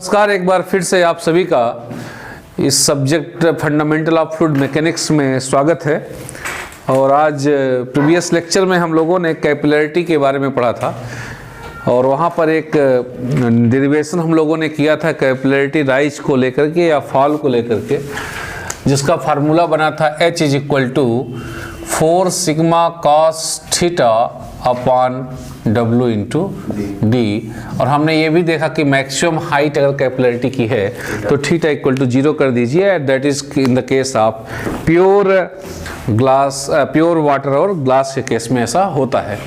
नमस्कार, एक बार फिर से आप सभी का इस subject fundamental of fluid mechanics में स्वागत है। और आज प्रीवियस लेक्चर में हम लोगों ने कैपिलरिटी के बारे में पढ़ा था और वहाँ पर एक डेरिवेशन हम लोगों ने किया था कैपिलरिटी राइज को लेकर के या फॉल को लेकर के, जिसका फार्मूला बना था H is equal to 4 sigma cos theta upon W into D. और हमने ये भी देखा कि मैक्सिमम हाइट अगर कैपिलरिटी की है तो थीटा इक्वल टू 0 कर दीजिए। That is in the case of pure glass, pure water और ग्लास के केस में ऐसा होता है।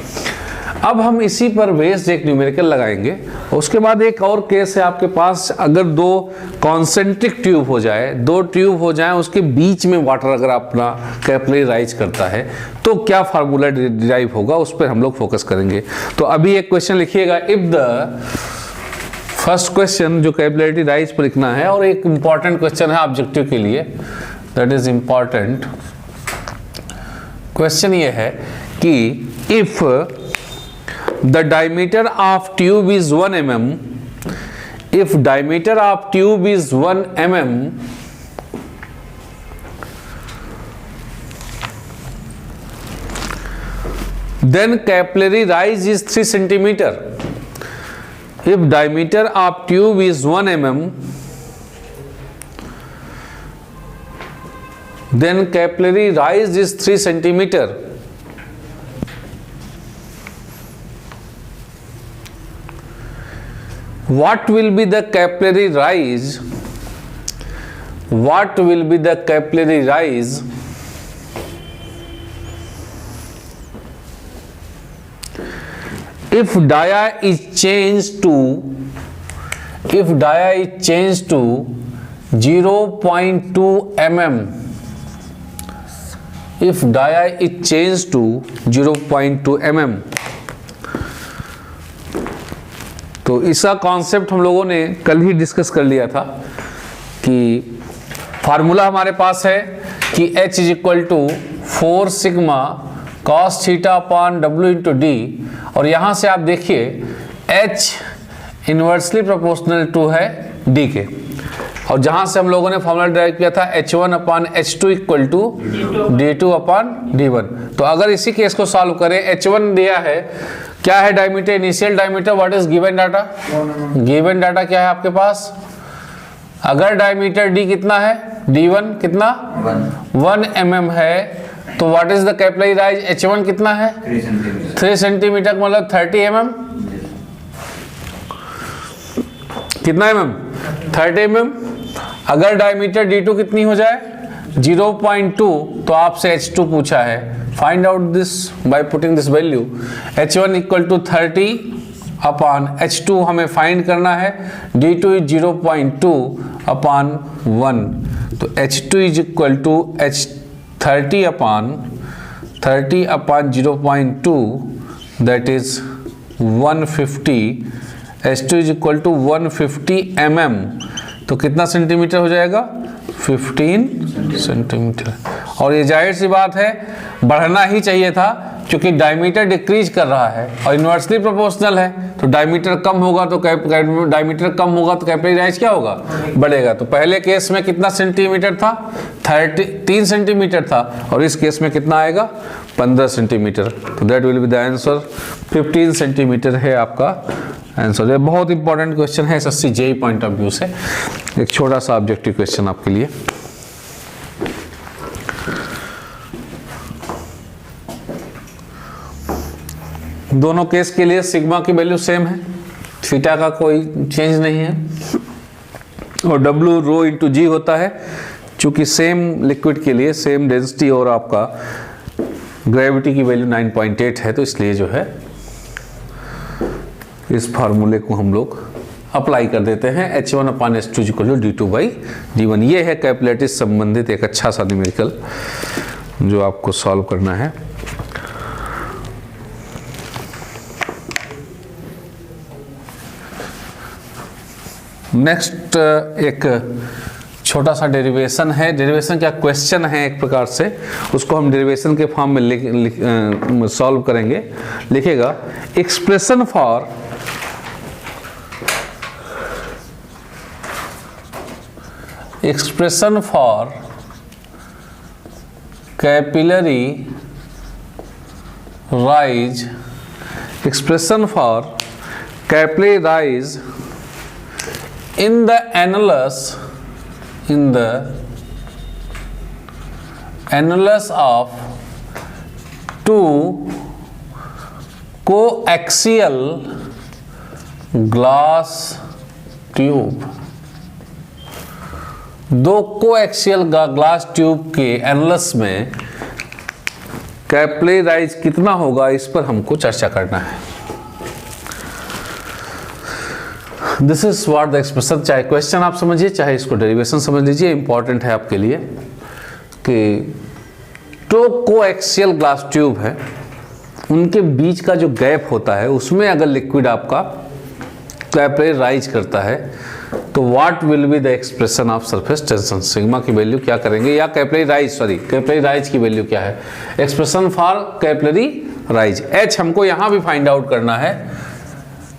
अब हम इसी पर बेस्ड एक न्यूमेरिकल लगाएंगे। उसके बाद एक और केस है आपके पास, अगर दो कॉन्सेंट्रिक ट्यूब हो जाए, दो ट्यूब हो जाए, उसके बीच में वाटर अगर अपना कैपिलरी राइज करता है तो क्या फार्मूला डिराइव होगा, उस पर हम लोग फोकस करेंगे। तो अभी एक क्वेश्चन लिखिएगा, इफ द फर्स्ट क्वेश्चन जो कैपिलरिटी राइज पर लिखना है, और एक इंपॉर्टेंट क्वेश्चन है ऑब्जेक्टिव के लिए, दैट इज इंपॉर्टेंट क्वेश्चन। ये है कि if the diameter of tube is 1 mm, if diameter of tube is 1 mm, then capillary rise is 3 centimeter. If diameter of tube is 1 mm, then capillary rise is 3 centimeter. What will be the capillary rise? What will be the capillary rise if dia is changed to 0.2 mm? If dia is changed to 0.2 mm, तो इसका concept हम लोगों ने कल ही discuss कर लिया था कि फार्मूला हमारे पास है कि H is equal to 4 sigma cos theta upon W into D. और यहाँ से आप देखिए H इन्वर्सली प्रोपोर्शनल टू है D के, और जहाँ से हम लोगों ने फार्मूला डिराइव किया था H1 upon H2 equal to D2 upon D1। तो अगर इसी केस को सॉल्व करें, H1 दिया है, क्या है diameter, initial diameter, what is given data, given data क्या है आपके पास। अगर डायमीटर D कितना है, D1 कितना 1 mm है, तो what is the capillary rise, H1 कितना है 3 सेंटीमीटर, मतलब 30 mm, कितना mm 30 mm। अगर डायमीटर D2 कितनी हो जाए 0.2, तो आपसे H2 पूछा है। Find out this by putting this value, H1 equal to 30 upon H2 हमें फाइंड करना है, D2 इज 0.2 अपॉन 1, तो H2 is equal to 30 upon 0.2, that is 150। H2 is equal to 150 mm, तो कितना सेंटीमीटर हो जाएगा 15 सेंटीमीटर। और ये जाहिर सी बात है बढ़ना ही चाहिए था, क्योंकि डायमीटर डिक्रीज कर रहा है और इन्वर्सली प्रोपोर्शनल है, तो डायमीटर कम होगा तो कैपिलरी राइज क्या होगा, बढ़ेगा। तो पहले केस में कितना सेंटीमीटर था 3 सेंटीमीटर था, और इस केस में कितना आएगा 15 सेंटीमीटर। तो that will be the answer, 15 centimetre है आपका आंसर। ये बहुत इंपॉर्टेंट क्वेश्चन है SSC JEE point of view से। एक छोटा सा ऑब्जेक्टिव क्वेश्चन आपके लिए। दोनों केस के लिए सिग्मा की वैल्यू सेम है, थीटा का कोई चेंज नहीं है, और W रो इंटू जी होता है। चूंकि सेम लिक्विड के लिए सेम डेंसिटी और आपका ग्रेविटी की वैल्यू 9.8 है, तो इसलिए जो है इस फार्मूले को हम लोग अप्लाई कर देते हैं, H1 upon H2 equal to D2 by D1। ये है कैपिलरिटी से संबंधित एक अच्छा सा न्यूमेरिकल जो आपको सॉल्व करना है। नेक्स्ट एक छोटा सा डेरिवेशन है, डेरिवेशन क्या क्वेश्चन है एक प्रकार से, उसको हम डेरिवेशन के फॉर्म में सॉल्व करेंगे। लिखेगा expression for expression for capillary rise, expression for capillary rise in the annulus, in the annulus of two coaxial glass tube, दो कोएक्सियल ग्लास ट्यूब के एनलस में कैपिलरी राइज कितना होगा, इस पर हमको चर्चा करना है। This is what the expression, चाहे क्वेश्चन आप समझिए चाहे इसको डेरिवेशन समझ लीजिए, इंपॉर्टेंट है आपके लिए कि दो कोएक्सियल ग्लास ट्यूब है, उनके बीच का जो गैप होता है उसमें अगर लिक्विड आपका कैपिलरी राइज करता है तो what will be the expression of surface tension, sigma की वैल्यू क्या करेंगे, या कैपिलरी राइज की वैल्यू क्या है, expression for capillary rise. H हमको यहां भी फाइंड आउट करना है,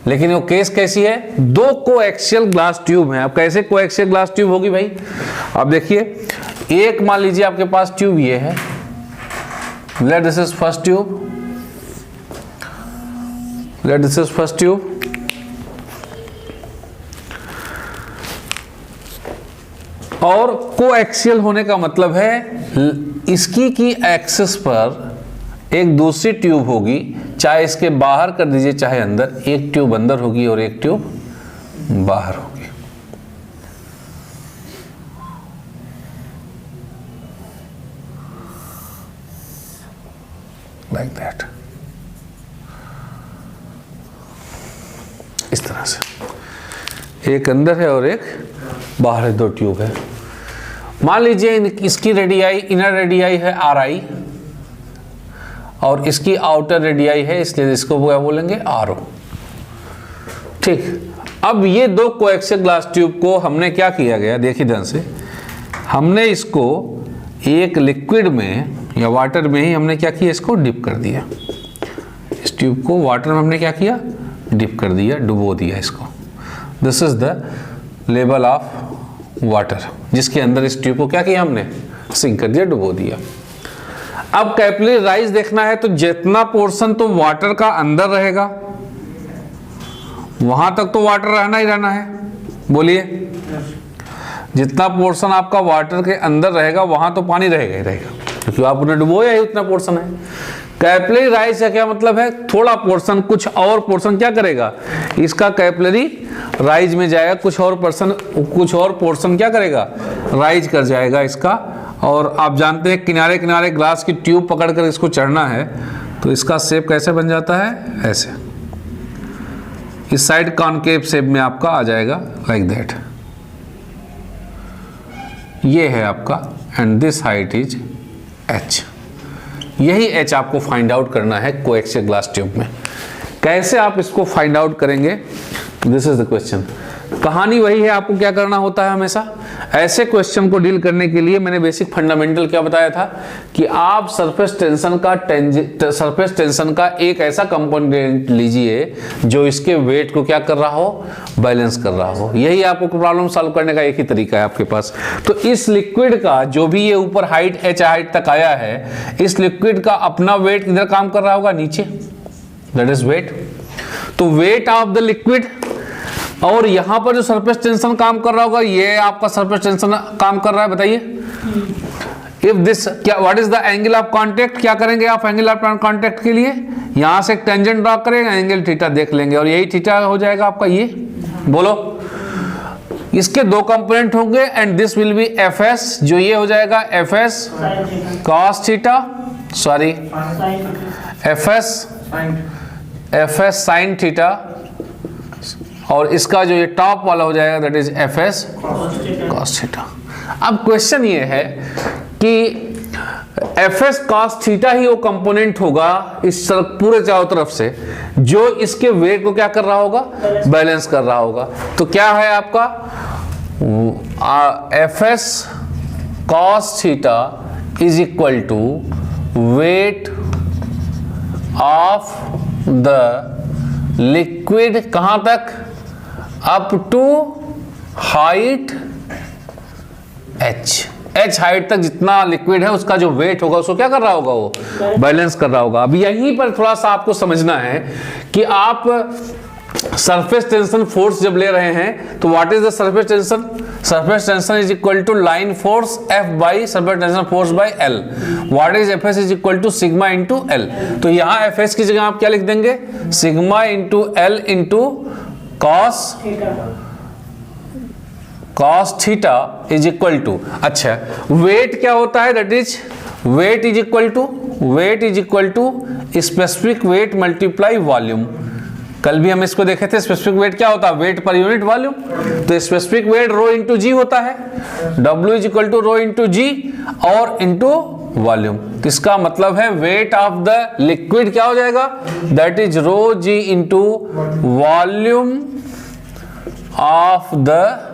लेकिन वो केस कैसी है, दो कोएक्सियल ग्लास ट्यूब हैं। अब कैसे कोएक्सियल ग्लास ट्यूब होगी भाई, अब देखिए, एक मान लीजिए आपके पास ट्यूब ये है, let this is first tube, let this is first tube, और कोएक्सियल होने का मतलब है इसकी की एक्सिस पर एक दूसरी ट्यूब होगी, चाहे इसके बाहर कर दीजिए चाहे अंदर, एक ट्यूब अंदर होगी और एक ट्यूब बाहर होगी। लाइक दैट, इस तरह से एक अंदर है और एक बाहर है, दो ट्यूब है। मान लीजिए इसकी रेडियाई, इनर रेडियाई है RI और इसकी आउटर रेडियाई है, इसलिए इसको क्या बोलेंगे RO। ठीक, अब ये दो कोएक्सियल ग्लास ट्यूब को हमने क्या किया गया, देखिए ध्यान से, हमने इसको एक लिक्विड में या वाटर में ही हमने क्या किया, इसको डिप कर दिया, इस ट्यूब को वाटर में हमने क्या किया, डिप कर दिया, डुबो दिया इसको। This is the level of water, जिसके अंदर इस ट्यूब को क्या किया हमने, सिंक कर दिया, डुबो दिया। अब कैपिलरी राइज देखना है तो जितना पोर्शन तो वाटर का अंदर रहेगा वहां तक तो वाटर रहना ही रहना है, बोलिए, जितना पोर्शन आपका वाटर के अंदर रहेगा वहां तो पानी रहेगा ही रहेगा, क्योंकि आप उन्हें डुबोया ही उतना पोर्शन है। कैपिलरी राइज का क्या मतलब है, थोड़ा पोर्शन, कुछ और पोर्शन क्या करेगा, इसका कैपिलरी राइज में जाएगा, कुछ और पोर्शन क्या करेगा, राइज कर जाएगा इसका। और आप जानते हैं किनारे किनारे ग्लास की ट्यूब पकड़कर इसको चढ़ना है तो इसका शेप कैसे बन जाता है, ऐसे, इस साइड कॉनकेव शेप में आपका आ जाएगा, लाइक दैट। ये है आपका, and this height is H। यही H आपको फाइंड आउट करना है कोएक्सियल ग्लास ट्यूब में। कैसे आप इसको फाइंड आउट करेंगे, दिस इज द क्वेश्चन। कहानी वही है, आपको क्या करना होता है हमेशा, ऐसे क्वेश्चन को डील करने के लिए मैंने बेसिक फंडामेंटल क्या बताया था कि आप सरफेस टेंशन का एक ऐसा कंपोनेंट लीजिए जो इसके वेट को क्या कर रहा हो, बैलेंस कर रहा हो। यही आपको प्रॉब्लम सॉल्व करने का एक ही तरीका है आपके पास। तो इस लिक्विड का जो भी ये ऊपर हाइट H हाइट तक आया है, इस लिक्विड का अपना वेट किधर काम कर रहा होगा, नीचे, दैट इज वेट। तो वेट ऑफ द लिक्विड, और यहां पर जो सरफेस टेंशन काम कर रहा होगा, ये आपका सरफेस टेंशन काम कर रहा है, बताइए। इफ दिस, क्या what is the angle of contact, क्या करेंगे आप एंगल ऑफ कांटेक्ट के लिए, यहां से एक टेंजेंट ड्रॉ करेंगे, एंगल थीटा देख लेंगे, और यही थीटा हो जाएगा आपका, ये बोलो। इसके दो कंपोनेंट होंगे, and this will be Fs, जो ये हो जाएगा Fs cos theta, sorry Fs sin theta, और इसका जो ये टॉप वाला हो जाएगा that is Fs cos theta. अब क्वेश्चन ये है कि Fs cos थीटा ही वो कंपोनेंट होगा इस पूरे चारों तरफ से जो इसके वेट को क्या कर रहा होगा, बैलेंस कर रहा होगा। तो क्या है आपका Fs cos theta is equal to weight of the liquid, कहां तक, up to height H height तक जितना लिक्विड है उसका जो वेट होगा उसको क्या कर रहा होगा, वो बैलेंस कर रहा होगा। अब यहीं पर थोड़ा सा आपको समझना है कि आप सरफेस टेंशन फोर्स जब ले रहे हैं तो what is the surface tension? Surface tension is equal to line force F by surface tension force by L। What is Fs is equal to sigma into L। तो यहां Fs की जगह आप क्या लिख देंगे? Sigma into L into cos theta is equal to, अच्छा weight क्या होता है? That is weight is equal to specific weight multiply volume. कल भी हम इसको देखे थे, स्पेसिफिक वेट क्या होता है? Weight per unit volume. तो specific weight rho into G होता है, W is equal to rho into G और इंटू वॉल्यूम। तो इसका मतलब है वेट ऑफ द लिक्विड क्या हो जाएगा? That is rho g into volume of the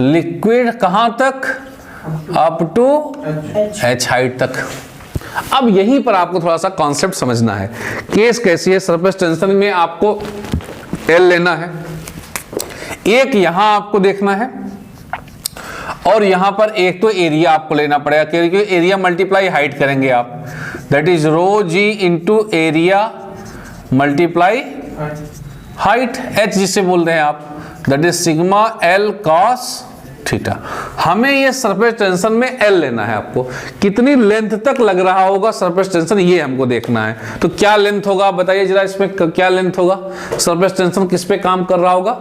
liquid. कहां तक? अप टू H हाइट तक। अब यहीं पर आपको थोड़ा सा कॉन्सेप्ट समझना है। केस कैसी है? सरफेस टेंशन में आपको L लेना है, एक यहां आपको देखना है और यहां पर एक तो एरिया आपको लेना पड़ेगा, क्योंकि एरिया मल्टीप्लाई हाइट करेंगे आप। That is rho g into area multiply height, H जिसे बोलते हैं आप, that is sigma L cos theta. हमें ये सरफेस टेंशन में L लेना है। आपको कितनी लेंथ तक लग रहा होगा सरफेस टेंशन, ये हमको देखना है। तो क्या लेंथ होगा बताइए जरा, इसमें क्या लेंथ होगा? सरफेस टेंशन किस पे काम कर रहा होगा?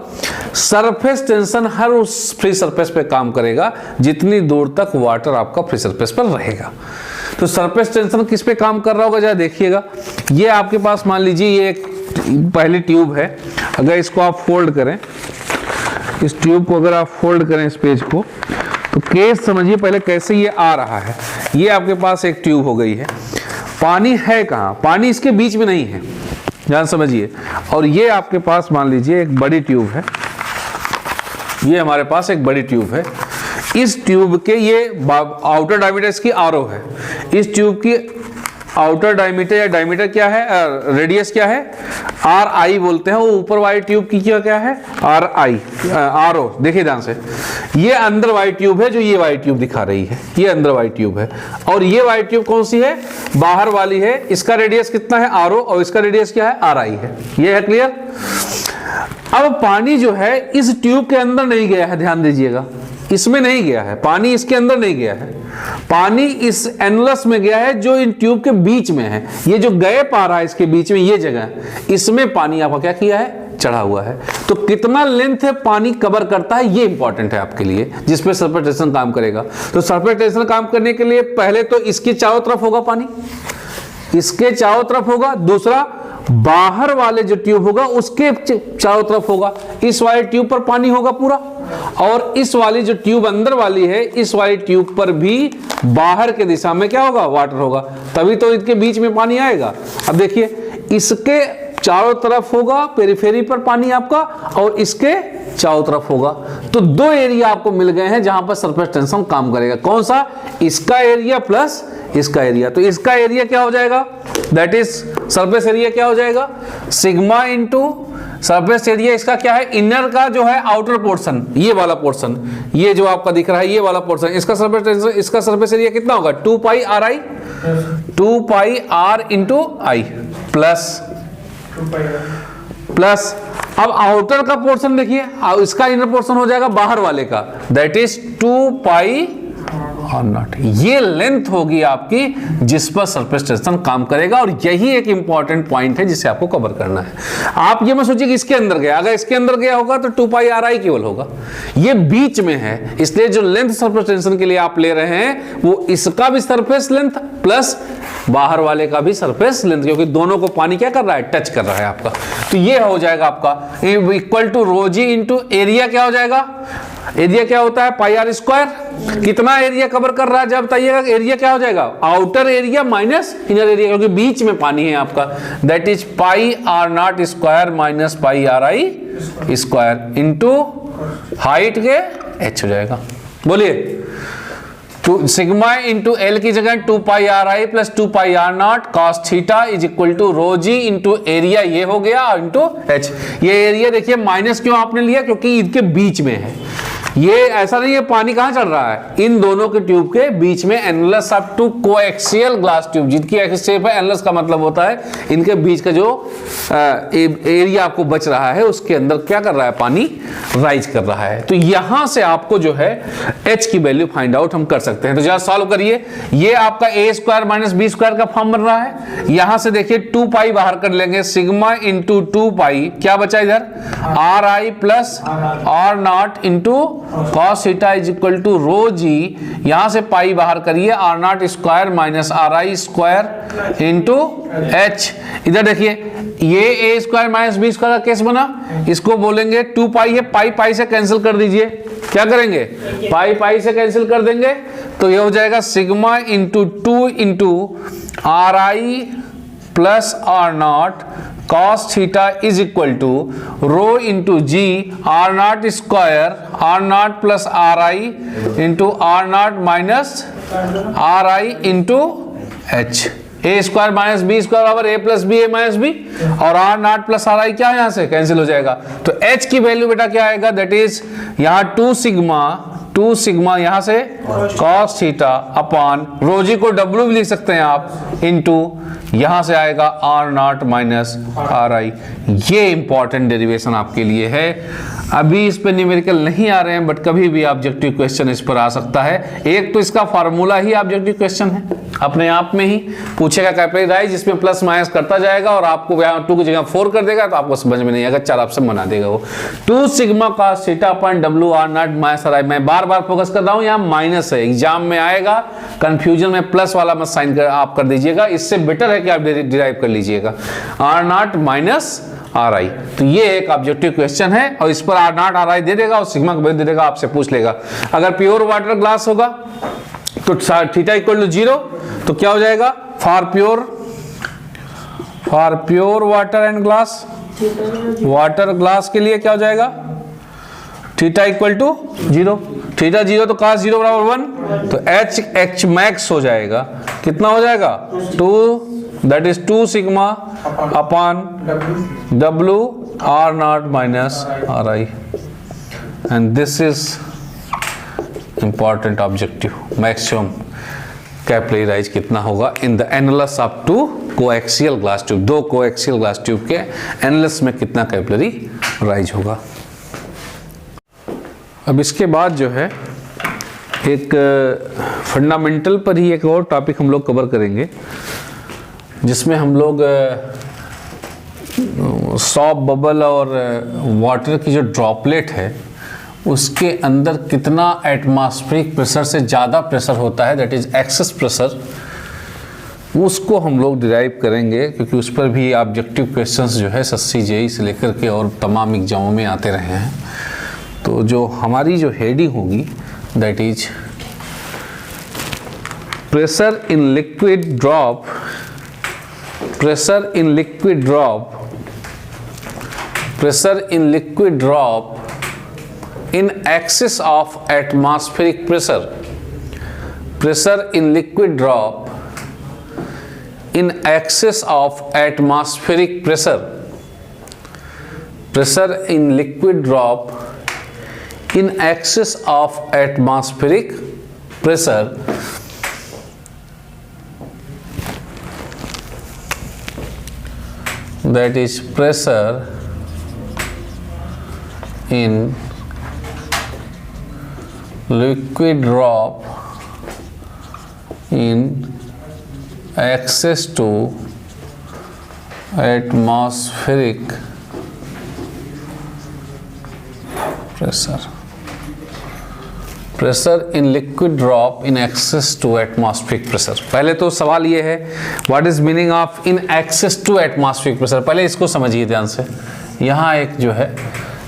सरफेस टेंशन हर उस फ्री सरफेस पे काम करेगा जितनी दूर तक वाटर आपका फ्री सरफेस पर रहेगा। तो सरफेस टेंशन किस पे काम कर रहा होगा जरा देखिएगा। ये आपके पास मान लीजिए ये एक पहली ट्यूब है, अगर इसको आप फोल्ड करें, इस ट्यूब को अगर आप फोल्ड करें इस पेज को, तो केस समझिए पहले कैसे ये आ रहा है। ये आपके पास एक ट्यूब हो गई है, पानी है कहाँ? पानी इसके बीच में नहीं है, ध्यान समझिए। और ये आपके पास मान लीजिए एक बड़ी ट्यूब है, ये हमारे पास एक बड़ी ट्यूब है। इस ट्यूब के ये आउटर डायमीटर इसकी RO है। इस ट्यूब की आउटर डायमीटर या डायमीटर क्या है, रेडियस क्या है? RI बोलते हैं। वो ऊपर वाली ट्यूब की क्या है? RO। देखिए ध्यान से, ये अंदर वाली ट्यूब है जो ये वाली ट्यूब दिखा रही है, ये अंदर वाली ट्यूब है। और ये वाली ट्यूब कौन सी है? बाहर वाली है। इसका रेडियस कितना है? RO, और इसका रेडियस क्या है? RI है। ये है क्लियर? अब पानी जो है इस ट्यूब के अंदर नहीं गया है, ध्यान दीजिएगा, इसमें नहीं गया है पानी, इसके अंदर नहीं गया है पानी, इस एनुलस में गया है जो इन ट्यूब के बीच में है। ये जो गैप आ रहा है इसके बीच में, ये जगह, इसमें पानी आपका क्या किया है? चढ़ा हुआ है। तो कितना लेंथ है पानी कवर करता है, ये इंपॉर्टेंट है आपके लिए, जिसपे सरफेस टेंशन काम करेगा। तो सरफेस टेंशन काम करने के लिए पहले तो इसके चारों तरफ होगा पानी, इसके चारों तरफ होगा। दूसरा, बाहर वाले जो ट्यूब होगा उसके चारों तरफ होगा। इस वाले ट्यूब पर पानी होगा पूरा, और इस वाली जो ट्यूब अंदर वाली है, इस वाली ट्यूब पर भी बाहर के दिशा में क्या होगा? वाटर होगा, तभी तो इनके बीच में पानी आएगा। अब देखिए, इसके चारों तरफ होगा पेरिफेरी पर पानी आपका, और इसके चारों तरफ होगा। तो दो एरिया आपको मिल गए हैं जहां पर सरफेस टेंशन काम करेगा। कौन सा? इसका एरिया प्लस इसका एरिया। तो इसका एरिया क्या हो जाएगा? दैट इज सरफेस एरिया क्या हो जाएगा? सिग्मा इंटू सरफेस एरिया इसका क्या है? इनर का जो है आउटर पोर्शन, ये वाला पोर्शन, ये जो आपका दिख रहा है ये वाला पोर्शन, इसका सरफेस टेंशन, इसका सरफेस एरिया कितना होगा? 2 pi RI, 2 pi R into I plus अब आउटर का पोर्शन देखिए, इसका इनर पोर्शन हो जाएगा बाहर वाले का, दैट इज 2 पाई और नॉट। ये लेंथ होगी आपकी जिस पर सरफेस टेंशन काम करेगा, और यही एक इंपॉर्टेंट पॉइंट है जिसे आपको कवर करना है। आप ये मत सोचिए कि इसके अंदर गया, अगर इसके अंदर गया होगा तो 2 पाई RI केवल होगा। ये बीच में है, इसलिए जो लेंथ सरफेस टेंशन के लिए आप ले रहे हैं वो इसका भी सरफेस लेंथ प्लस बाहर वाले का भी सरफेस लेंथ, क्योंकि दोनों को पानी क्या कर रहा है? टच कर रहा है आपका। तो ये हो जाएगा आपका equal to rho g into area क्या हो जाएगा? एरिया क्या होता है? Pi R square. कितना एरिया कवर कर रहा है जब बताइएगा? एरिया क्या हो जाएगा? Outer area minus inner area, क्योंकि बीच में पानी है आपका, that is pi R0 square minus pi RI square into height के H हो जाएगा। बोलिए, सिग्मा इंटू L की जगह 2 pi RI plus 2 pi R0 cos theta is equal to rho g into area, ये हो गया, इंटू H। ये एरिया देखिए माइनस क्यों आपने लिया? क्योंकि इनके बीच में है, ये ऐसा नहीं है पानी कहां चढ़ रहा है, इन दोनों के ट्यूब के बीच में annulus of two coaxial glass tube, जिनकी एक्स शेप है, एनुलस का मतलब होता है इनके बीच का जो एरिया आपको बच रहा है उसके अंदर क्या कर रहा है, पानी राइज कर रहा है। तो यहां से आपको जो है h की वैल्यू फाइंड आउट हम कर सकते हैं। तो जरा सॉल्व करिए, ये आपका a square minus B square का फॉर्म बन रहा है। यहां से देखिए 2 पाई बाहर कर लेंगे, सिग्मा इंटू 2 पाई, क्या बचा इधर, R I plus R nought into cos theta is equal to rho G. यहां से पाई बाहर करिए, R not square minus R I square into H. इधर देखिए ये A square minus B square का केस बना, इसको बोलेंगे 2 पाई है, पाई पाई से कैंसिल कर दीजिए, क्या करेंगे, पाई पाई से कैंसिल कर देंगे, तो ये हो जाएगा sigma into 2 into R I plus R naught cos theta is equal to rho into g, R not square, R naught plus R I into R naught minus R I into H. A square minus B square बराबर A plus B, A minus B, और R naught plus R I क्या यहां से cancel हो जाएगा। तो H की value बेटा क्या आएगा, दैट इज यहां 2 सिग्मा यहां से cos थीटा अपॉन रोजी को W भी लिख सकते हैं आप, इंटू यहां से आएगा R naught minus R I. ये इंपॉर्टेंट डेरिवेशन आपके लिए है। अभी इस पे न्यूमेरिकल नहीं आ रहे हैं, बट कभी भी ऑब्जेक्टिव क्वेश्चन इस पर आ सकता है। एक तो इसका फार्मूला ही ऑब्जेक्टिव क्वेश्चन है, अपने आप में ही पूछेगा कैपिलरी राइज, इसमें प्लस माइनस करता जाएगा और आपको यहाँ 2 की जगह 4 कर देगा, तो आपको समझ में नहीं आएगा, 4 ऑप्शन बना देगा वो। 2 सिग्मा cos theta upon W R naught minus R I. मैं बार बार फोकस कर रहा हूँ, यहाँ माइनस है, एग्जाम में आएगा, कंफ्यूजन में प्लस वाला मत साइन कर आप कर दीजिएगा, इससे बेटर है कि आप डिराइव कर लीजिएगा, R naught minus R I. तो ये एक ऑब्जेक्टिव क्वेश्चन है और इस पर आर नॉट आर आई दे देगा और सिग्मा का वैल्यू दे देगा, आपसे पूछ लेगा। अगर प्योर वाटर ग्लास होगा तो थीटा इक्वल टू 0, तो क्या हो जाएगा, for pure water and glass, water glass के लिए क्या हो जाएगा, थीटा इक्वल टू 0, थीटा 0 तो cos 0 बराबर 1, तो h मैक्स हो जाएगा, कितना हो जाएगा 2, that is 2 sigma upon W R naught minus R I, and this is important objective. Maximum capillary rise कितना होगा in the annulus of 2 coaxial glass tube, 2 coaxial glass tube के एनुलस में कितना कैपिलरी राइज होगा। अब इसके बाद जो है एक फंडामेंटल पर ही एक और टॉपिक हम लोग कवर करेंगे, जिसमें हम लोग सॉप बबल और वाटर की जो ड्रॉपलेट है उसके अंदर कितना एटमॉस्फेरिक प्रेशर से ज़्यादा प्रेशर होता है, दैट इज एक्सेस प्रेशर, उसको हम लोग डिराइव करेंगे, क्योंकि उस पर भी ऑब्जेक्टिव क्वेश्चंस जो है SSC JEE से लेकर के और तमाम एग्जामों में आते रहे हैं। तो जो हमारी जो हेडिंग होगी that is pressure in liquid drop, pressure in liquid drop, pressure in liquid drop in excess of atmospheric pressure, pressure in liquid drop in excess of atmospheric pressure, pressure in liquid drop in excess of atmospheric pressure, that is pressure in liquid drop in excess to atmospheric pressure, pressure in liquid drop in excess to atmospheric pressure. पहले तो सवाल ये है what is meaning of in excess to atmospheric pressure, पहले इसको समझिए ध्यान से। यहाँ एक जो है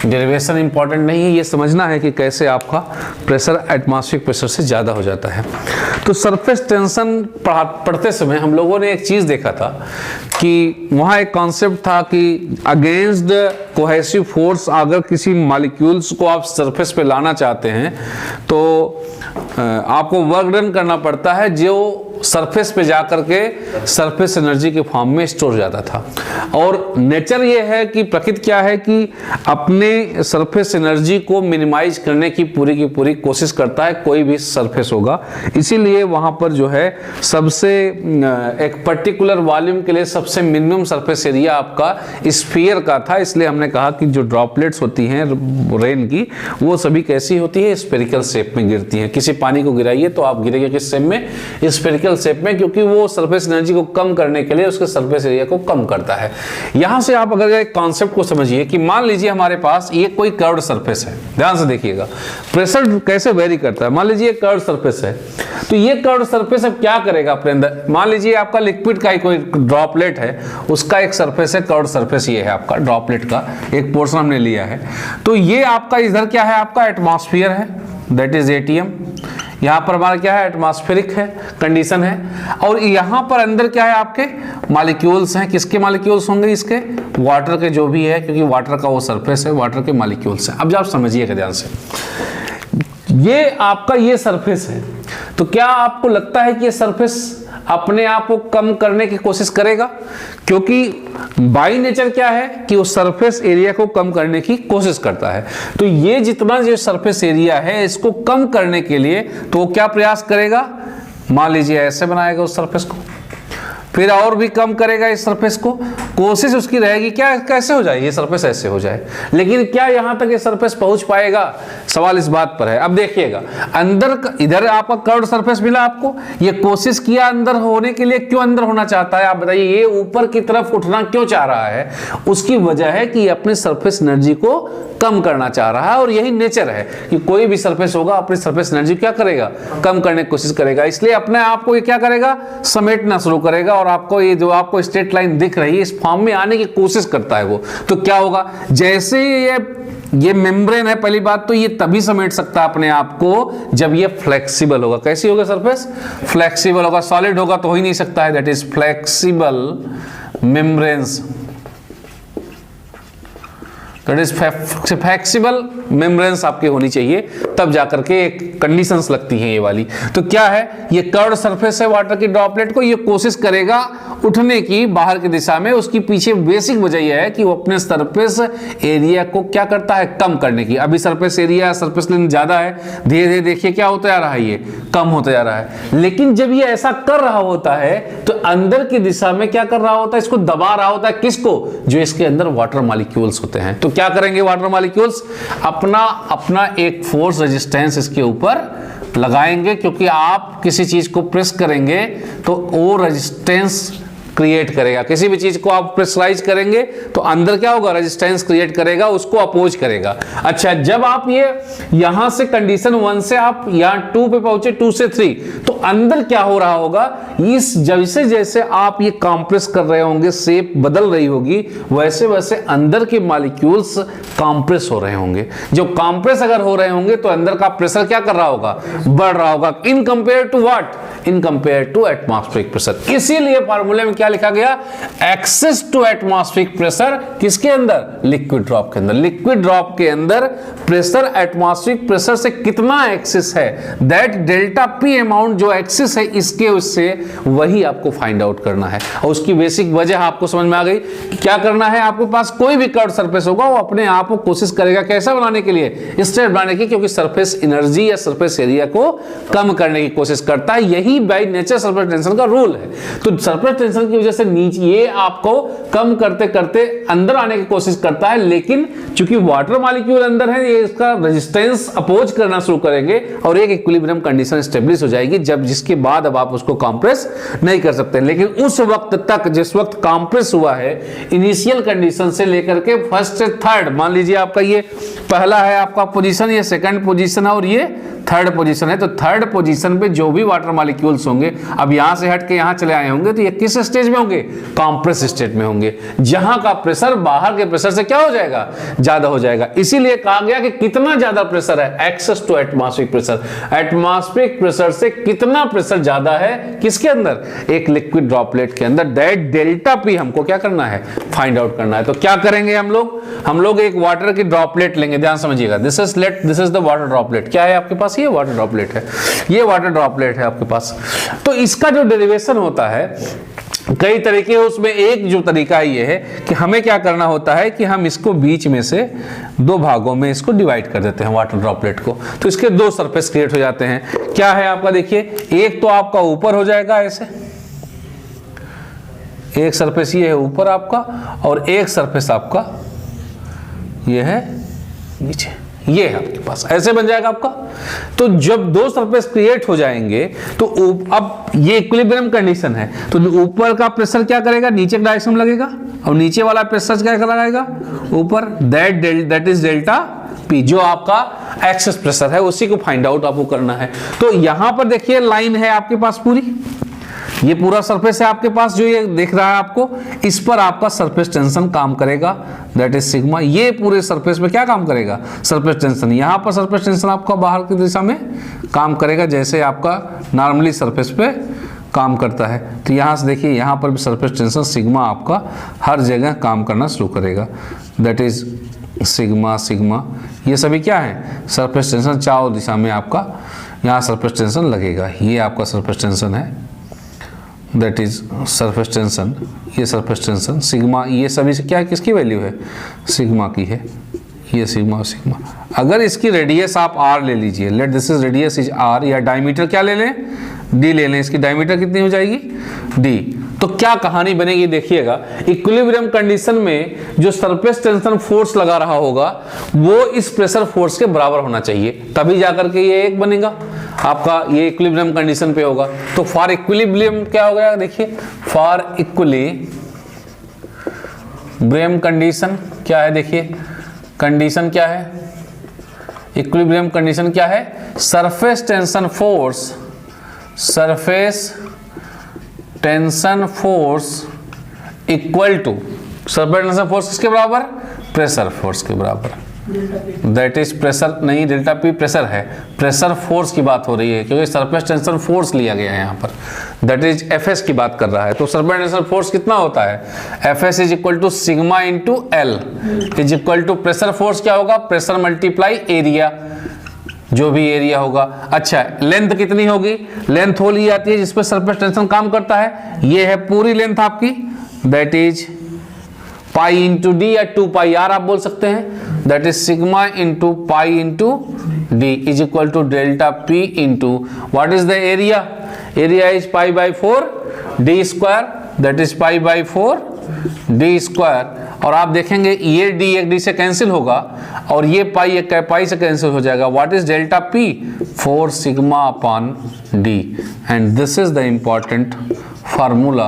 डेरिवेशन इंपॉर्टेंट नहीं है, ये समझना है कि कैसे आपका प्रेशर एटमॉस्फेरिक प्रेशर से ज़्यादा हो जाता है। तो सरफेस टेंशन पढ़ते समय हम लोगों ने एक चीज़ देखा था कि वहाँ एक कॉन्सेप्ट था कि अगेंस्ट द कोहेसिव फोर्स अगर किसी मॉलिक्यूल्स को आप सरफेस पे लाना चाहते हैं तो आपको वर्क डन करना पड़ता है जो सरफेस पे जा करके सरफेस एनर्जी के फॉर्म में स्टोर हो जाता था। और नेचर ये है कि प्रकृति क्या है कि अपने सरफेस एनर्जी को मिनिमाइज करने की पूरी कोशिश करता है, कोई भी सरफेस होगा। इसीलिए वहां पर जो है सबसे एक पर्टिकुलर वॉल्यूम के लिए सबसे मिनिमम सरफेस एरिया आपका स्फीयर का था। इसलिए हमने कहा कि जो ड्रॉपलेट्स होती हैं रेन की, वो सभी कैसी होती है, स्फेरिकल शेप में गिरती हैं। किसी पानी को गिराइए तो आप गिरेंगे किस शेप में, स्फेरिकल शेप में, क्योंकि वो सरफेस एनर्जी को कम करने के लिए उसके सरफेस एरिया को कम करता है। यहां से आप अगर एक कॉन्सेप्ट को समझिए कि मान लीजिए हमारे पास ये कोई कर्व्ड सरफेस है, ध्यान से देखिएगा प्रेशर कैसे वेरी करता है। मान लीजिए कर्व्ड सरफेस है, तो ये कर्व्ड सरफेस अब क्या करेगा अपने अंदर, मान लीजिए आपका लिक्विड का कोई ड्रॉपलेट है, उसका एक सरफेस है, कर्व्ड सरफेस ये है आपका ड्रॉपलेट का एक पोर्शन हमने लिया है। तो ये आपका इधर क्या है, आपका एटमॉस्फेयर है, दैट इज एटीएम। यहां पर हमारा क्या है, एटमॉस्फेरिक है कंडीशन है। और यहां पर अंदर क्या है, आपके मॉलिक्यूल्स हैं। किसके मॉलिक्यूल्स होंगे, इसके वाटर के जो भी है, क्योंकि वाटर का वो सरफेस है, वाटर के मॉलिक्यूल्स हैं। अब आप समझिएगा ध्यान से, ये आपका ये सरफेस है, तो क्या आपको लगता है कि ये सरफेस अपने आप को कम करने की कोशिश करेगा? क्योंकि बाय नेचर क्या है कि वो सरफेस एरिया को कम करने की कोशिश करता है। तो ये जितना जो सरफेस एरिया है इसको कम करने के लिए तो वो क्या प्रयास करेगा, मान लीजिए ऐसे बनाएगा उस सरफेस को, फिर और भी कम करेगा इस सरफेस को। कोशिश उसकी रहेगी क्या, कैसे हो जाए ये सरफेस, ऐसे हो जाए। लेकिन क्या यहां तक ये सरफेस पहुंच पाएगा, सवाल इस बात पर है। अब देखिएगा अंदर, इधर आपका कर्व्ड सरफेस मिला आपको, ये कोशिश किया अंदर होने के लिए। क्यों अंदर होना चाहता है, आप बताइए, ये ऊपर की तरफ उठना क्यों चाह रहा है? उसकी वजह है कि अपने सरफेस एनर्जी को कम करना चाह रहा है। और यही नेचर है कि कोई भी सरफेस होगा अपनी सरफेस एनर्जी क्या करेगा, कम करने की कोशिश करेगा। इसलिए अपने आप को ये क्या करेगा, समेटना शुरू करेगा। और आपको ये जो आपको स्ट्रेट लाइन दिख रही है, इस फॉर्म में आने की कोशिश करता है वो। तो क्या होगा, जैसे ये मेम्ब्रेन है, पहली बात तो ये तभी समेट सकता है अपने आप को जब ये फ्लेक्सिबल होगा। कैसी होगा सरफेस, फ्लेक्सिबल होगा। सॉलिड होगा तो हो ही नहीं सकता है, that is flexible membranes, that is flexible membranes आपके होनी चाहिए, तब जाकर के एक कंडीशंस लगती हैं ये वाली। तो क्या है, ये कर्व्ड सरफेस है वाटर की ड्रॉपलेट को, ये कोशिश करेगा उठने की बाहर की दिशा में। उसकी पीछे बेसिक वजह यह है कि वो अपने सरफेस एरिया को क्या करता है, कम करने की। अभी सरफेस एरिया, सरफेस लेंथ ज्यादा है, धीरे धीरे देखिए क्या होता जा रहा है, ये कम होता जा रहा है। लेकिन जब ये ऐसा कर रहा होता है तो अंदर की दिशा में क्या कर रहा होता है, इसको दबा रहा होता है। किसको, जो इसके अंदर वाटर मॉलिक्यूल्स होते हैं। तो क्या करेंगे वाटर मॉलिक्यूल्स, अपना एक फोर्स रेजिस्टेंस इसके ऊपर लगाएंगे, क्योंकि आप किसी चीज को प्रेस करेंगे तो वो रेजिस्टेंस क्रिएट करेगा। किसी भी चीज को आप प्रेशराइज करेंगे तो अंदर क्या होगा, रेजिस्टेंस क्रिएट करेगा, उसको अपोज करेगा। अच्छा, जब आप ये यहां से कंडीशन 1 से आप यहां 2 पे पहुंचे, 2 से 3, तो अंदर क्या हो रहा होगा, इस जैसे जैसे आप ये कॉम्प्रेस कर रहे होंगे, शेप बदल रही होगी, वैसे वैसे अंदर के मॉलिक्यूल्स कॉम्प्रेस हो रहे होंगे। जो कॉम्प्रेस अगर हो रहे होंगे तो अंदर का प्रेशर क्या कर रहा होगा, बढ़ रहा होगा। In compare to what, in compare to atmospheric pressure. इसीलिए फार्मूले में क्या लिखा गया, एक्सेस टू एटमॉस्फेरिक प्रेशर किसके अंदर, लिक्विड ड्रॉप के अंदर। लिक्विड ड्रॉप के अंदर प्रेशर एटमॉस्फेरिक प्रेशर से कितना एक्सेस है, दैट डेल्टा पी अमाउंट जो एक्सेस है इसके, उससे वही आपको फाइंड आउट करना है। और उसकी बेसिक वजह आपको समझ में आ गई। क्या करना है, आपके पास कोई भी कर्व सरफेस होगा वो अपने आप को कोशिश करेगा कैसा बनाने के लिए, स्ट्रेट बनाने की, क्योंकि सरफेस एनर्जी या सरफेस एरिया को कम करने की कोशिश करता है। यही बाय नेचर सरफेस टेंशन का रूल है। तो सरफेस टेंशन की वजह से नीचे ये आपको कम करते करते अंदर आने की कोशिश करता है। लेकिन चूंकि वाटर मॉलिक्यूल अंदर है, ये इसका रेजिस्टेंस अपोज करना शुरू करेंगे और एक इक्विलिब्रियम कंडीशन स्टेब्लिश हो जाएगी, जब जिसके बाद अब आप उसको कॉम्प्रेस नहीं कर सकते। लेकिन उस वक्त तक, जिस वक्त कॉम्प्रेस हुआ है, इनिशियल कंडीशन से लेकर के फर्स्ट से थर्ड, मान लीजिए आपका ये पहला है आपका पोजीशन, ये सेकंड पोजीशन है और ये थर्ड पोजीशन है। तो थर्ड पोजीशन पे जो भी वाटर मॉलिक्यूल्स होंगे, अब यहां से हट के यहां चले आए होंगे, तो ये किस स्टेज में होंगे, कॉम्प्रेस स्टेट में होंगे, जहां का प्रेशर बाहर के प्रेशर से क्या हो जाएगा, ज्यादा हो जाएगा। इसीलिए कहा गया कि कितना ज्यादा प्रेशर है, excess to atmospheric pressure, atmospheric pressure से कितना प्रेशर ज्यादा है किसके अंदर, एक लिक्विड ड्रॉपलेट के अंदर, दैट डेल्टा पी हमको क्या करना है, फाइंड आउट करना है। तो क्या करेंगे हम लोग एक वाटर की ड्रॉपलेट लेंगे, ध्यान समझिएगा, this is the water droplet. क्या है आपके पास, ये वाटर ड्रॉपलेट है, ये वाटर ड्रॉपलेट है आपके पास। तो इसका जो डेरिवेशन होता है कई तरीके, उसमें एक जो तरीका ये है कि हमें क्या करना होता है कि हम इसको बीच में से दो भागों में इसको डिवाइड कर देते हैं वाटर ड्रॉपलेट को, तो इसके दो सरफेस क्रिएट हो जाते हैं। क्या है आपका, देखिए, एक तो आपका ऊपर हो जाएगा ऐसे, एक सरफेस ये है ऊपर आपका, और एक सरफेस आपका ये है नीचे, ये है आपके पास, ऐसे बन जाएगा आपका। तो जब दो सरफेस क्रिएट हो जाएंगे तो अब ये इक्विलिब्रियम कंडीशन है, तो ऊपर का प्रेशर क्या करेगा, नीचे का डायरेक्शन लगेगा, और नीचे वाला प्रेशर क्या लगाएगा, ऊपर, दैट इज डेल्टा पी, जो आपका एक्सेस प्रेशर है, उसी को फाइंड आउट आपको करना है। तो यहां पर देखिए लाइन है आपके पास पूरी, ये पूरा सरफेस है आपके पास, जो ये दिख रहा है आपको, इस पर आपका सरफेस टेंशन काम करेगा, दैट इज सिग्मा। ये पूरे सरफेस में क्या काम करेगा, सरफेस टेंशन। यहां पर सरफेस टेंशन आपका बाहर की दिशा में काम करेगा, जैसे आपका नॉर्मली सरफेस पे काम करता है। तो यहां से देखिए, यहां पर भी सरफेस टेंशन सिग्मा आपका हर जगह काम करना शुरू करेगा, दैट इज सिग्मा सिग्मा। ये सभी क्या है, सरफेस टेंशन, चारों दिशा में आपका यहाँ सरफेस टेंशन लगेगा। ये आपका सरफेस टेंशन है, दैट इज सरफेस टेंशन, ये सरफेस टेंशन सिग्मा, ये सभी से क्या है, किसकी वैल्यू है, सिग्मा की है, ये सिग्मा और सिग्मा। अगर इसकी रेडियस आप r ले लीजिए, let this is radius is r, या डायमीटर क्या ले लें, d ले लें, इसकी डायमीटर कितनी हो जाएगी, d। तो क्या कहानी बनेगी देखिएगा, इक्विलिब्रियम कंडीशन में जो सरफेस टेंशन फोर्स लगा रहा होगा वो इस प्रेशर फोर्स के बराबर होना चाहिए, तभी जाकर के ये एक बनेगा आपका, ये इक्विलिब्रियम कंडीशन पे होगा। तो फॉर इक्विलिब्रियम क्या हो गया, देखिए, फॉर इक्विलिब्रियम कंडीशन क्या है, देखिए कंडीशन क्या है, इक्विलिब्रियम कंडीशन क्या है, surface tension force, surface tension force equal to, surface tension force किसके बराबर, प्रेशर फोर्स के बराबर, दैट इज प्रेशर नहीं, डेल्टा पी प्रेशर है, प्रेशर फोर्स की बात हो रही है, क्योंकि सरफेस टेंशन फोर्स लिया गया है यहाँ पर, दैट इज एफ एस की बात कर रहा है। तो सरफेस टेंशन फोर्स कितना होता है, F S is equal to sigma into L is equal to pressure force क्या होगा, प्रेशर मल्टीप्लाई एरिया, जो भी एरिया होगा। अच्छा, लेंथ कितनी होगी, लेंथ हो ली जाती है जिस पर सरफेस टेंशन काम करता है, ये है पूरी लेंथ आपकी, that is pi into D या 2 पाई आर आप बोल सकते हैं, that is sigma into pi into D is equal to delta P into what is the area, area is pi by 4 D square, that is pi by 4 D square. और आप देखेंगे ये D एक D से cancel होगा और ये पाई एक पाई से कैंसिल हो जाएगा, what is delta P, 4 sigma upon D. And this is the important formula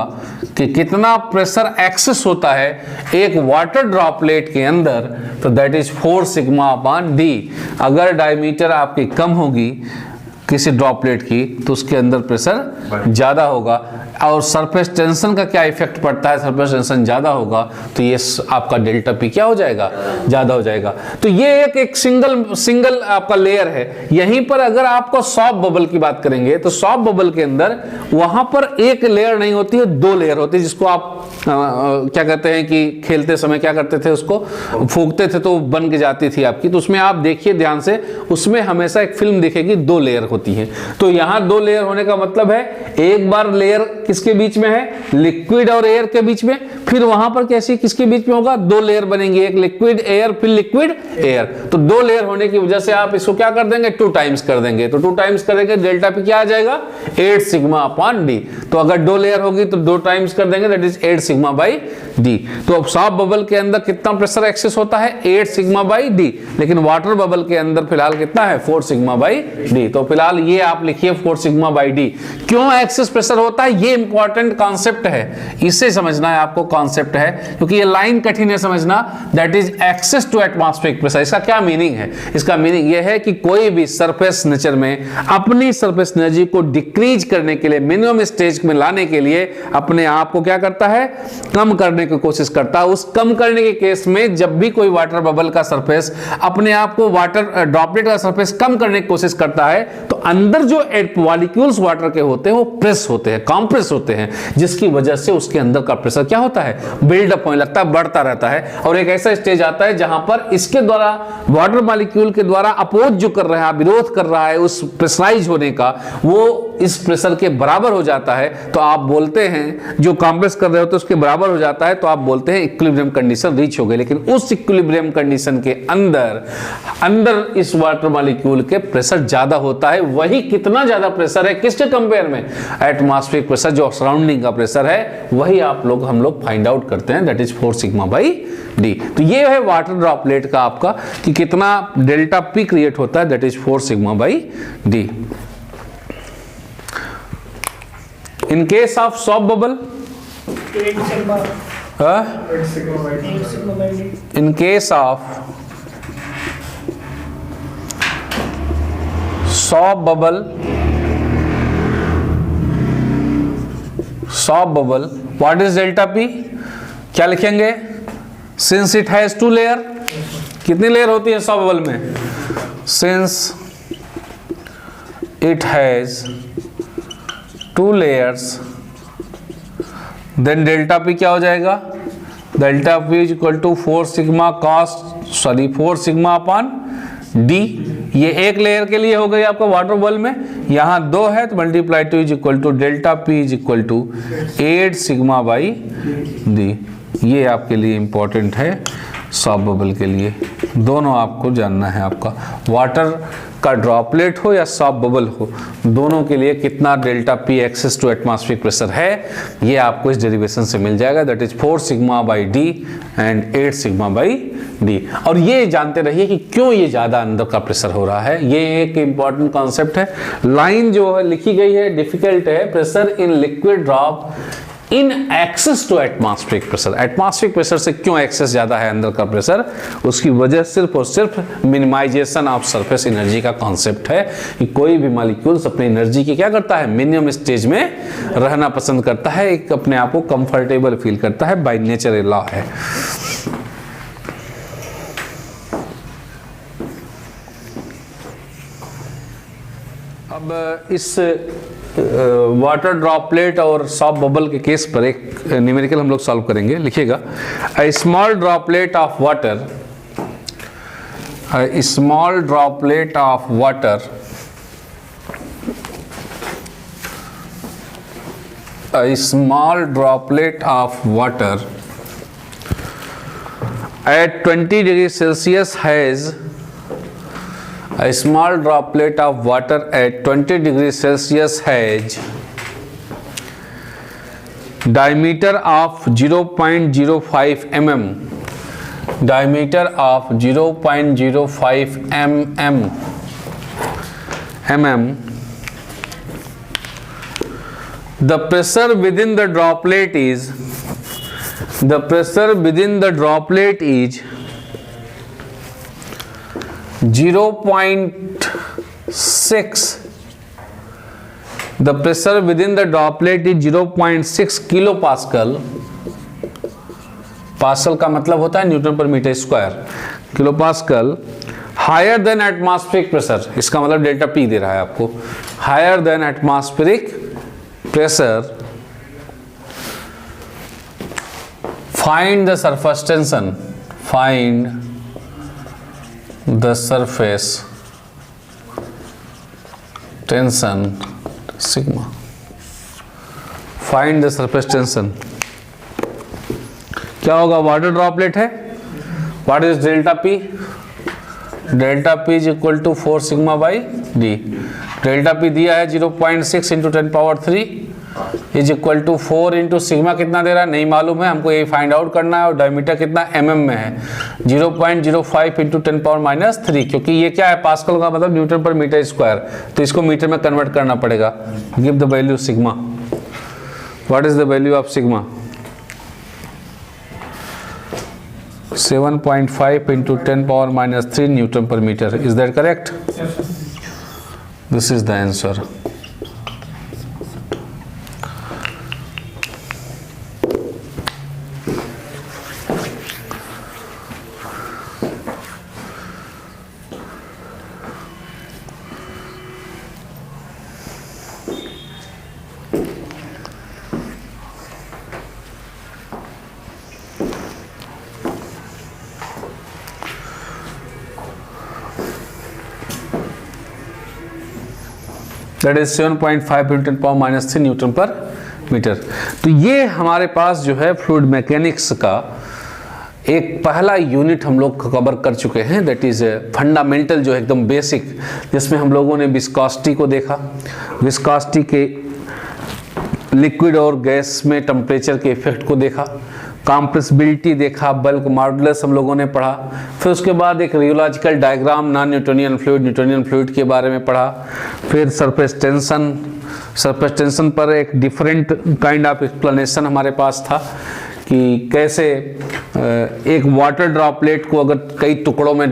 कि कितना प्रेशर एक्सेस होता है एक वाटर ड्रॉपलेट के अंदर, तो that is 4 sigma upon D. अगर डायमीटर आपकी कम होगी किसी ड्रॉपलेट की तो उसके अंदर प्रेशर ज्यादा होगा, और सरफेस टेंशन का क्या इफेक्ट पड़ता है, सरफेस टेंशन ज्यादा होगा तो ये आपका डेल्टा पी क्या हो जाएगा, ज्यादा हो जाएगा। तो ये एक सिंगल आपका लेयर है। यहीं पर अगर आपको सॉफ्ट बबल की बात करेंगे तो सॉफ्ट बबल के अंदर वहां पर एक लेयर नहीं होती है, 2 लेयर होती है, जिसको आप क्या कहते हैं कि खेलते समय क्या करते थे, उसको फूंकते थे तो बन के जाती थी आपकी। तो उसमें आप देखिए ध्यान से, उसमें हमेशा एक फिल्म दिखेगी, 2 लेयर होती है। तो यहाँ 2 लेयर होने का मतलब है एक बार लेयर किसके बीच में है, लिक्विड और एयर के बीच में, फिर वहां पर कैसे किसके बीच में होगा, 2 लेयर बनेंगी, एक लिक्विड एयर फिर लिक्विड एयर। तो 2 लेयर होने की वजह से आप इसको क्या कर देंगे, 2 टाइम्स कर देंगे। तो 2 टाइम्स करेंगे डेल्टा पी क्या आ जाएगा, 8 सिग्मा अपॉन डी। तो अगर 2 लेयर होगी तो 2 टाइम्स कर देंगे, that is 8 sigma by D. तो अब सॉफ्ट बबल के अंदर कितना प्रेशर एक्सेस होता है, 8 सिग्मा बाई डी, लेकिन वाटर बबल के अंदर फिलहाल कितना है, 4 सिग्मा बाई डी। तो फिलहाल ये आप लिखिए 4 सिग्मा बाई डी। क्यों एक्सेस प्रेशर होता है ये इंपॉर्टेंट कॉन्सेप्ट है, इसे समझना है आपको, कॉन्सेप्ट है, क्योंकि ये लाइन कठिन है समझना, that is excess to atmospheric pressure. इसका क्या मीनिंग है? इसका मीनिंग ये है कि कोई भी सरफेस नेचर में अपनी सरफेस एनर्जी को डिक्रीज करने के लिए, मिनिमम स्टेज में लाने के लिए अपने आप को क्या करता है, कम करने की कोशिश करता है। उस कम करने के केस में जब भी कोई वाटर बबल का सरफेस अपने आप को वाटर ड्रॉपलेट का सरफेस कम करने की कोशिश करता है, तो अंदर जो मॉलिक्यूल्स वाटर के होते हैं वो प्रेस होते हैं, कंप्रेस होते हैं, जिसकी वजह से उसके अंदर का प्रेशर क्या होता है, बिल्डअप होने लगता है, बढ़ता रहता है। और एक ऐसा स्टेज आता है जहां पर इसके द्वारा वाटर मॉलिक्यूल के द्वारा अपोज जो कर रहा है, विरोध कर रहा है उस प्रेशराइज होने का, वो इस प्रेशर के बराबर हो जाता है। तो आप बोलते हैं, जो कंप्रेस कर रहे होते हैं उसके बराबर हो जाता है, तो आप बोलते हैं इक्विलिब्रियम कंडीशन रीच हो गई। लेकिन उस इक्विलिब्रियम कंडीशन के अंदर इस वाटर मॉलिक्यूल के प्रेशर ज्यादा होता है। वही कितना ज्यादा प्रेशर है किसके कंपेयर में, एटमॉस्फेरिक प्रेशर, जो सराउंडिंग का प्रेशर है, वही हम लोग फाइंड आउट करते हैं, that is 4 sigma by D. तो ये है वाटर ड्रॉपलेट का आपका कि कितना डेल्टा पी क्रिएट होता है, that is 4 sigma by D. In case of soft bubble, in case of soft bubble, what is delta P? क्या लिखेंगे? Since it has 2 layer, कितनी लेयर होती है सॉफ्ट बबल में? Since it has 2 layers, then delta P क्या हो जाएगा? delta P is equal to 4 sigma upon D। ये एक लेयर के लिए हो गई आपका वाटर बबल में, यहाँ 2 है तो multiply 2 is equal to delta P is equal to 8 sigma by D। ये आपके लिए इंपॉर्टेंट है सॉफ्ट बबल के लिए, दोनों आपको जानना है। आपका वाटर का ड्रॉपलेट हो या सॉफ्ट बबल हो, दोनों के लिए कितना delta P excess to atmospheric pressure है, ये आपको इस डेरिवेशन से मिल जाएगा, that is 4 sigma by D and 8 sigma by D. और ये जानते रहिए कि क्यों ये ज्यादा अंदर का प्रेशर हो रहा है, ये एक इंपॉर्टेंट कॉन्सेप्ट है। लाइन जो है लिखी गई है डिफिकल्ट है, pressure in liquid drop in excess to atmospheric pressure. Atmospheric pressure से क्यों एक्सेस ज्यादा है अंदर का प्रेशर, उसकी वजह सिर्फ और सिर्फ मिनिमाइजेशन ऑफ सरफेस एनर्जी का कॉन्सेप्ट है कि कोई भी मॉलिक्यूल्स अपनी एनर्जी की क्या करता है, मिनिमम स्टेज में रहना पसंद करता है, एक अपने आप को कंफर्टेबल फील करता है, बाय नेचर लॉ है। अब इस वाटर ड्रॉपलेट और सॉफ्ट बबल के केस पर एक न्यूमेरिकल हम लोग सॉल्व करेंगे। लिखिएगा, a small droplet of water, a small droplet of water, a small droplet of water at 20 degrees Celsius has a small droplet of water at 20 degrees Celsius has diameter of 0.05 mm, diameter of 0.05 mm. The pressure within the droplet is 0.6. The pressure within the droplet is 0.6 kilopascal. Pascal का मतलब होता है newton पर metre square, kilopascal, higher than atmospheric pressure. इसका मतलब delta P दे रहा है आपको, higher than atmospheric pressure, find the surface tension, find the surface tension sigma, find the surface tension. क्या होगा, वाटर ड्रॉपलेट है, what is delta P, delta P is equal to 4 sigma by D. Delta P दिया है 0.6 into 10 power 3 is equal to 4 into sigma कितना दे रहा है नहीं मालूम है, हमको ये फाइंड आउट करना है, और डायमीटर कितना mm में है 0.05 इंटू 10 पावर माइनस 3, क्योंकि ये क्या है पास्कल का मतलब न्यूटन पर मीटर स्क्वायर, तो इसको मीटर में कन्वर्ट करना पड़ेगा। Give the value sigma, what is the value of sigma? 7.5 into 10 power minus 3 Newton per meter. Is that correct? Yes, sir. This is the answer. That is 7.5 into 10 power minus 3 Newton पर metre. तो ये हमारे पास जो है fluid mechanics का एक पहला unit हम लोग कवर कर चुके हैं, दैट इज फंडामेंटल, जो एकदम बेसिक, जिसमें हम लोगों ने विस्कोसिटी को देखा, विस्कोसिटी के लिक्विड और गैस में टेम्परेचर के इफेक्ट को देखा, कंप्रेसिबिलिटी देखा, बल्क मॉडुलस हम लोगों ने पढ़ा, फिर उसके बाद एक rheological diagram non Newtonian fluid, Newtonian fluid के बारे में पढ़ा, फिर सरफेस टेंशन पर एक डिफरेंट काइंड ऑफ एक्सप्लेनेशन हमारे पास था कि कैसे एक वाटर ड्रॉपलेट को अगर कई टुकड़ों में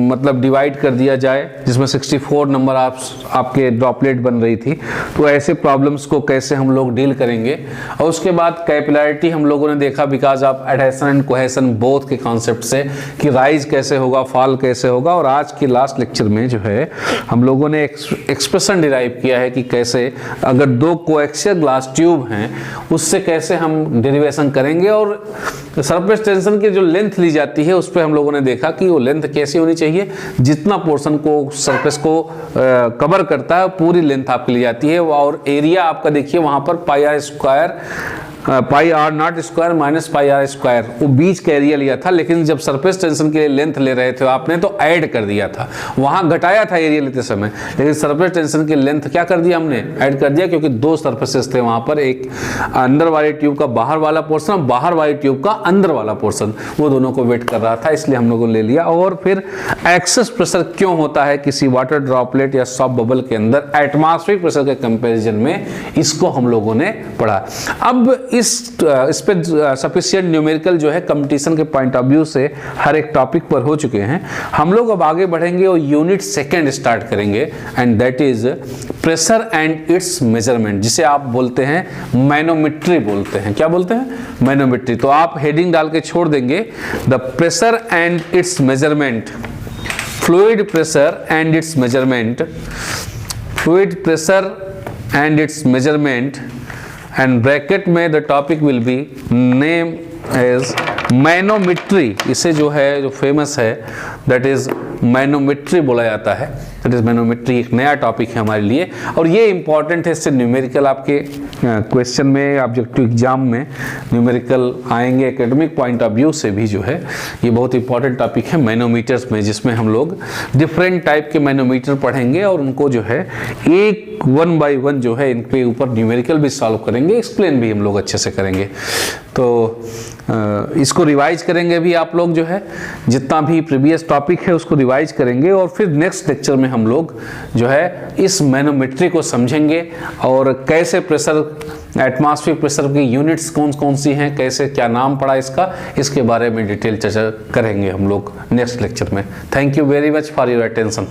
मतलब डिवाइड कर दिया जाए, जिसमें 64 नंबर आपके ड्रॉपलेट बन रही थी, तो ऐसे प्रॉब्लम्स को कैसे हम लोग डील करेंगे। और उसके बाद कैपिलैरिटी हम लोगों ने देखा because of adhesion and cohesion both के कॉन्सेप्ट से, कि राइज कैसे होगा, फॉल कैसे होगा। और आज के लास्ट लेक्चर में जो है हम लोगों ने एक्सप्रेशन डिराइव किया है कि कैसे अगर दो कोएक्सियल ग्लास ट्यूब हैं उससे कैसे हम डेरिवेशन करेंगे, और सरफेस टेंशन की जो लेंथ ली जाती है उस पर हम लोगों ने देखा कि वो लेंथ कैसी होनी चाहिए, जितना पोर्शन को सरफेस को कवर करता है पूरी लेंथ आपकी ली जाती है। और एरिया आपका देखिए वहां पर pi R square, pi R not square minus pi R square, वो बीच का एरिया लिया था, लेकिन जब सरफेस टेंशन के लिए लेंथ ले रहे थे आपने तो ऐड कर दिया था, वहां घटाया था एरिया लेते समय, लेकिन सरफेस टेंशन की लेंथ क्या कर दिया हमने, ऐड कर दिया, क्योंकि दो सरफेसेस थे वहां पर, एक अंदर वाले ट्यूब का बाहर वाला पोर्शन और बाहर वाले ट्यूब का अंदर वाला पोर्शन, वो दोनों को वेट कर रहा था, इसलिए हम लोगों ने ले लिया। और फिर एक्सेस प्रेशर क्यों होता है किसी वाटर ड्रॉपलेट या सॉफ्ट बबल के अंदर एटमॉस्फेरिक प्रेशर के कंपैरिजन में, इसको हम लोगों ने पढ़ा। अब इस पे सफिशिएंट न्यूमेरिकल जो है कंपटीशन के पॉइंट ऑफ व्यू से हर एक टॉपिक पर हो चुके हैं। हम लोग अब आगे बढ़ेंगे और यूनिट सेकंड स्टार्ट करेंगे, and that is pressure and its measurement, जिसे आप बोलते हैं मैनोमेट्री बोलते हैं। क्या बोलते हैं? मैनोमेट्री। तो आप हेडिंग डाल के छोड़ देंगे, the pressure and its measurement, fluid pressure and its measurement, fluid pressure and its measurement, and bracket में the topic will be name as manometry. इसे जो है जो फेमस है दैट इज मैनोमेट्री बोला जाता है, दैट इज मैनोमेट्री, एक नया टॉपिक है हमारे लिए, और ये इंपॉर्टेंट है, इससे न्यूमेरिकल आपके क्वेश्चन में, ऑब्जेक्टिव एग्जाम में न्यूमेरिकल आएंगे, एकेडमिक पॉइंट ऑफ व्यू से भी जो है ये बहुत इंपॉर्टेंट टॉपिक है मैनोमीटर्स में, जिसमें हम लोग डिफरेंट टाइप के मैनोमीटर पढ़ेंगे और उनको जो है एक 1 by 1 जो है इनके ऊपर न्यूमेरिकल भी सॉल्व करेंगे, एक्सप्लेन भी हम लोग अच्छे से करेंगे। तो इसको रिवाइज करेंगे भी आप लोग, जो है जितना भी प्रीवियस टॉपिक है उसको रिवाइज करेंगे, और फिर नेक्स्ट लेक्चर में हम लोग जो है इस मैनोमेट्री को समझेंगे और कैसे प्रेशर, एटमॉस्फेरिक प्रेशर की यूनिट्स कौन कौन सी हैं, कैसे क्या नाम पड़ा इसका, इसके बारे में डिटेल चर्चा करेंगे हम लोग नेक्स्ट लेक्चर में। Thank you very much for your attention.